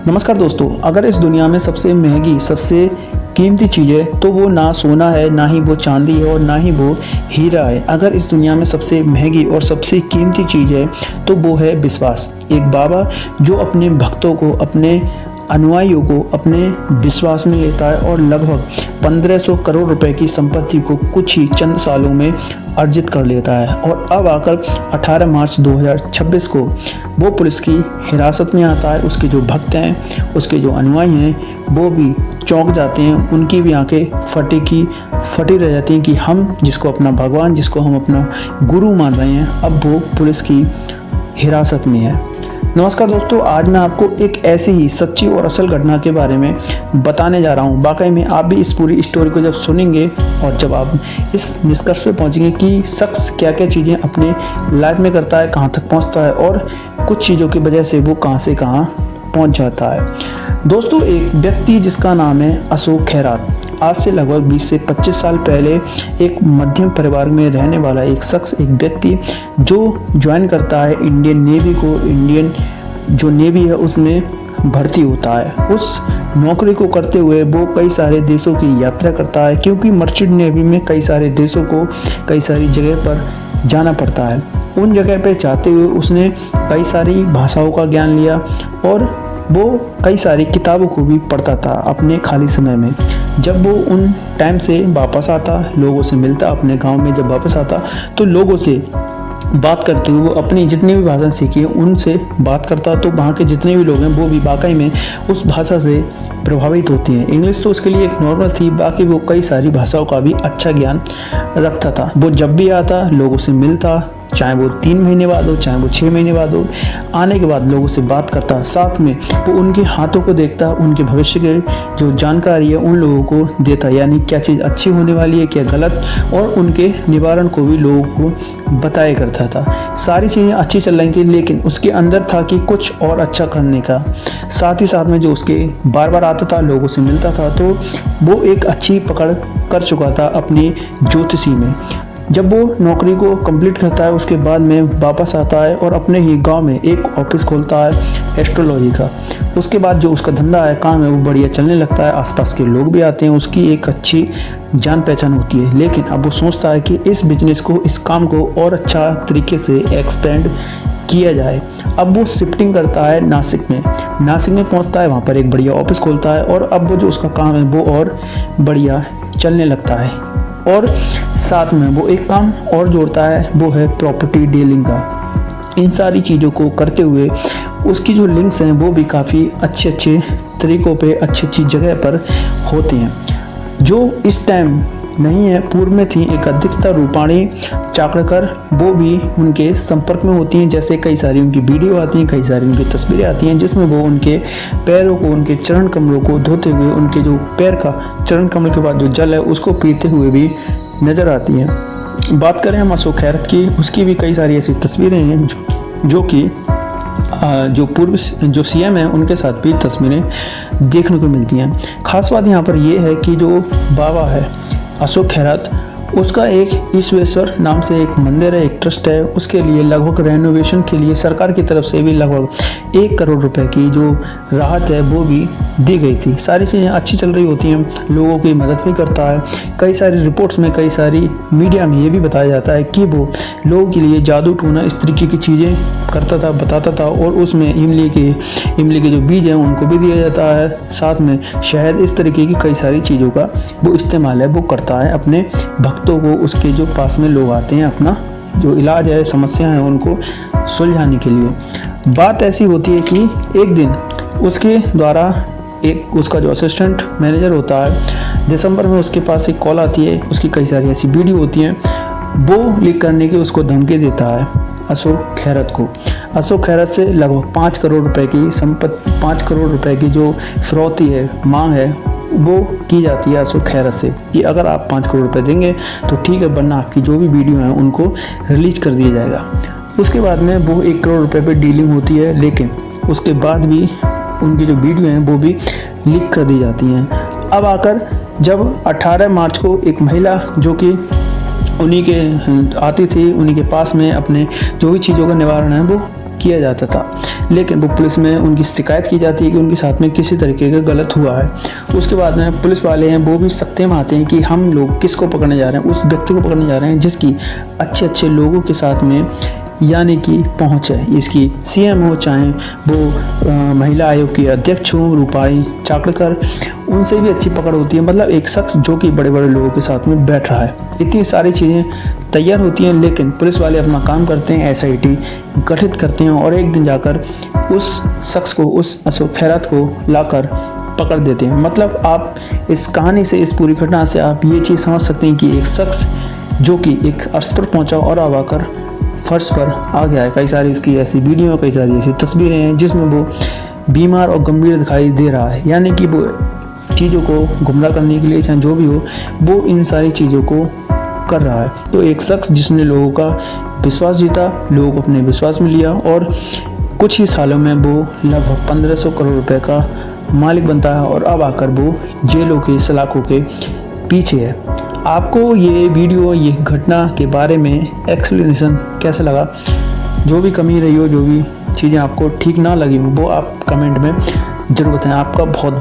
नमस्कार दोस्तों, अगर इस दुनिया में सबसे महंगी सबसे कीमती चीज़ है तो वो ना सोना है, ना ही वो चांदी है और ना ही वो हीरा है। अगर इस दुनिया में सबसे महंगी और सबसे कीमती चीज़ है तो वो है विश्वास। एक बाबा जो अपने भक्तों को, अपने अनुयायियों को अपने विश्वास में लेता है और लगभग 1500 करोड़ रुपए की संपत्ति को कुछ ही चंद सालों में अर्जित कर लेता है। और अब आकर 18 मार्च 2026 को वो पुलिस की हिरासत में आता है। उसके जो भक्त हैं, उसके जो अनुयायी हैं, वो भी चौंक जाते हैं। उनकी भी आंखें फटी रह जाती हैं कि हम जिसको अपना भगवान, जिसको हम अपना गुरु मान रहे हैं, अब वो पुलिस की हिरासत में है। नमस्कार दोस्तों, आज मैं आपको एक ऐसी ही सच्ची और असल घटना के बारे में बताने जा रहा हूँ। वाकई में आप भी इस पूरी स्टोरी को जब सुनेंगे और जब आप इस निष्कर्ष पे पहुँचेंगे कि शख्स क्या क्या चीज़ें अपने लाइफ में करता है, कहाँ तक पहुँचता है और कुछ चीज़ों की वजह से वो कहाँ से कहाँ पहुँच जाता है। दोस्तों, एक व्यक्ति जिसका नाम है अशोक खैरात, आज से लगभग 20 से 25 साल पहले एक मध्यम परिवार में रहने वाला एक शख्स, एक व्यक्ति जो ज्वाइन करता है इंडियन नेवी को। इंडियन जो नेवी है उसमें भर्ती होता है। उस नौकरी को करते हुए वो कई सारे देशों की यात्रा करता है, क्योंकि मर्चेंट नेवी में कई सारे देशों को कई सारी जगह पर जाना पड़ता है। उन जगह पे जाते हुए उसने कई सारी भाषाओं का ज्ञान लिया और वो कई सारी किताबों को भी पढ़ता था अपने खाली समय में। जब वो उन टाइम से वापस आता, लोगों से मिलता, अपने गांव में जब वापस आता तो लोगों से बात करते हुए वो अपनी जितनी भी भाषा सीखी है उनसे बात करता, तो वहाँ के जितने भी लोग हैं वो भी वाकई में उस भाषा से प्रभावित होती हैं। इंग्लिश तो उसके लिए एक नॉर्मल थी, बाकी वो कई सारी भाषाओं का भी अच्छा ज्ञान रखता था। वो जब भी आता लोगों से मिलता, चाहे वो 3 महीने बाद हो, चाहे वो 6 महीने बाद हो, आने के बाद लोगों से बात करता। साथ में वो उनके हाथों को देखता, उनके भविष्य के जो जानकारी है उन लोगों को देता, यानी क्या चीज़ अच्छी होने वाली है, क्या गलत, और उनके निवारण को भी लोगों को बताया करता था। सारी चीज़ें अच्छी चल रही थी, लेकिन उसके अंदर था कि कुछ और अच्छा करने का। साथ ही साथ में जो उसके बार बार आता था, लोगों से मिलता था, तो वो एक अच्छी पकड़ कर चुका था अपनी ज्योतिषी में। जब वो नौकरी को कंप्लीट करता है उसके बाद में वापस आता है और अपने ही गांव में एक ऑफिस खोलता है एस्ट्रोलॉजी का। उसके बाद जो उसका धंधा है, काम है, वो बढ़िया चलने लगता है। आसपास के लोग भी आते हैं, उसकी एक अच्छी जान पहचान होती है। लेकिन अब वो सोचता है कि इस बिजनेस को, इस काम को और अच्छा तरीके से एक्सपेंड किया जाए। अब वो शिफ्टिंग करता है नासिक में पहुंचता है, वहाँ पर एक बढ़िया ऑफिस खोलता है और अब वो जो उसका काम है वो और बढ़िया चलने लगता है। और साथ में वो एक काम और जोड़ता है, वो है प्रॉपर्टी डीलिंग का। इन सारी चीज़ों को करते हुए उसकी जो लिंक्स हैं वो भी काफ़ी अच्छे तरीक़ों पे, अच्छी जगह पर होते हैं। जो इस टाइम नहीं है, पूर्व में थी एक अध्यक्षता रूपाणी चाकड़कर, वो भी उनके संपर्क में होती हैं। जैसे कई सारी उनकी वीडियो आती हैं, कई सारी उनकी तस्वीरें आती हैं जिसमें वो उनके पैरों को, उनके चरण कमलों को धोते हुए, उनके जो पैर का चरण कमल के बाद जो जल है उसको पीते हुए भी नज़र आती हैं। बात करें हम अशोक खैरात की, उसकी भी कई सारी ऐसी तस्वीरें हैं जो कि जो पूर्व जो सीएम है उनके साथ भी तस्वीरें देखने को मिलती हैं। खास बात यहाँ पर यह है कि जो बाबा है अशोक खैरात, उसका एक ईश्वेश्वर नाम से एक मंदिर है, एक ट्रस्ट है। उसके लिए लगभग रेनोवेशन के लिए सरकार की तरफ से भी लगभग 1 करोड़ रुपए की जो राहत है वो भी दी गई थी। सारी चीज़ें अच्छी चल रही होती हैं, लोगों की मदद भी करता है। कई सारी रिपोर्ट्स में, कई सारी मीडिया में ये भी बताया जाता है कि वो लोगों के लिए जादू टोना इस तरीके की चीज़ें करता था, बताता था। और उसमें इमली के जो बीज हैं उनको भी दिया जाता है, साथ में शहद, इस तरीके की कई सारी चीज़ों का वो इस्तेमाल है वो करता है अपने भक्तों को, उसके जो पास में लोग आते हैं अपना जो इलाज है, समस्या है उनको सुलझाने के लिए। बात ऐसी होती है कि एक दिन उसके द्वारा उसका जो असिस्टेंट मैनेजर होता है, दिसंबर में उसके पास एक कॉल आती है। उसकी कई सारी ऐसी वीडियो होती हैं, वो लीक करने की उसको धमकी देता है अशोक खैरात को। अशोक खैरात से लगभग 5 करोड़ रुपए की संपत्ति, 5 करोड़ रुपए की जो फिरौती है, मांग है, वो की जाती है अशोक खैरात से कि अगर आप 5 करोड़ रुपए देंगे तो ठीक है, वरना आपकी जो भी वीडियो हैं उनको रिलीज कर दिया जाएगा। उसके बाद में वो 1 करोड़ रुपए पे डीलिंग होती है, लेकिन उसके बाद भी उनकी जो वीडियो हैं वो भी लीक कर दी जाती हैं। अब आकर जब 18 मार्च को एक महिला जो कि उन्हीं के आती थी, उन्हीं के पास में अपने जो भी चीज़ों का निवारण है वो किया जाता था, लेकिन वो पुलिस में उनकी शिकायत की जाती है कि उनके साथ में किसी तरीके का गलत हुआ है। उसके बाद में पुलिस वाले हैं वो भी सख्ते में आते हैं कि हम लोग किसको पकड़ने जा रहे हैं, उस व्यक्ति को पकड़ने जा रहे हैं जिसकी अच्छे अच्छे लोगों के साथ में यानी कि पहुँच है। इसकी सीएम हो, चाहे वो महिला आयोग की अध्यक्ष हो रूपाली चाकणकर, उनसे भी अच्छी पकड़ होती है। मतलब एक शख्स जो कि बड़े बड़े लोगों के साथ में बैठ रहा है। इतनी सारी चीज़ें तैयार होती हैं, लेकिन पुलिस वाले अपना काम करते हैं, एसआईटी गठित करते हैं और एक दिन जाकर उस शख्स को, उस अशोक खैरात को लाकर पकड़ देते हैं। मतलब आप इस कहानी से, इस पूरी घटना से आप ये चीज़ समझ सकते हैं कि एक शख्स जो कि एक अर्श पर पहुंचा और अब आकर फर्श पर आ गया है। कई सारी इसकी ऐसी वीडियो, कई सारी ऐसी तस्वीरें हैं जिसमें वो बीमार और गंभीर दिखाई दे रहा है, यानी कि वो चीज़ों को गुमराह करने के लिए, चाहे जो भी हो, वो इन सारी चीज़ों को कर रहा है। तो एक शख्स जिसने लोगों का विश्वास जीता, लोगों को अपने विश्वास में लिया और कुछ ही सालों में वो लगभग 1500 करोड़ रुपए का मालिक बनता है और अब आकर वो जेलों के सलाखों के पीछे है। आपको ये वीडियो, ये घटना के बारे में एक्सप्लेनेशन कैसा लगा? जो भी कमी रही हो, जो भी चीज़ें आपको ठीक ना लगी हो, वो आप कमेंट में ज़रूर बताएं। आपका बहुत